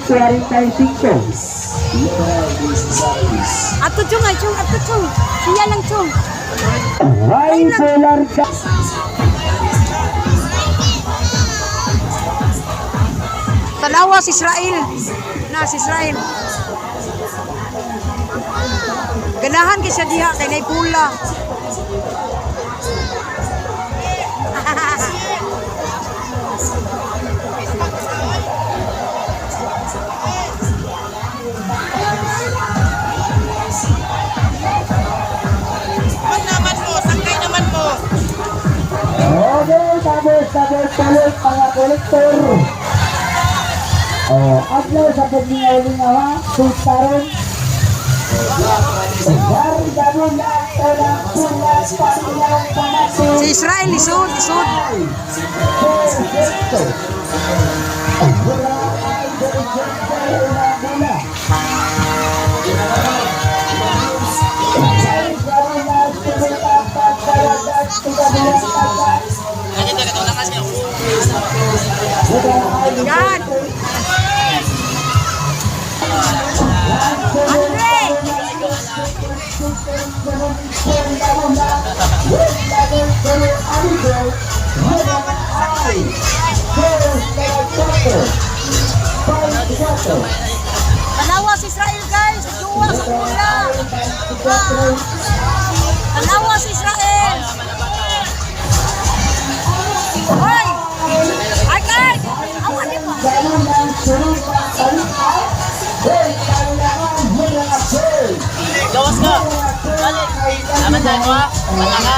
45. Ato chung ay chung, ato chung. Siya lang chung. Rifle ka. Tanawa si Israel. Na si Israel. Ganahan kay siya diha kay nay pula. Sabos mga kolektor. Adlaw sa paglingaw-lingaw, sustaron. Si Israel isud, isud. God. Andre. Tanawa si Israel guys, dua sa pula. Tanawa si Israel. Hoy! Ay guys! Awan niyo po! Gawas ka! Balik! Naman dyan mo ha? Bata ka?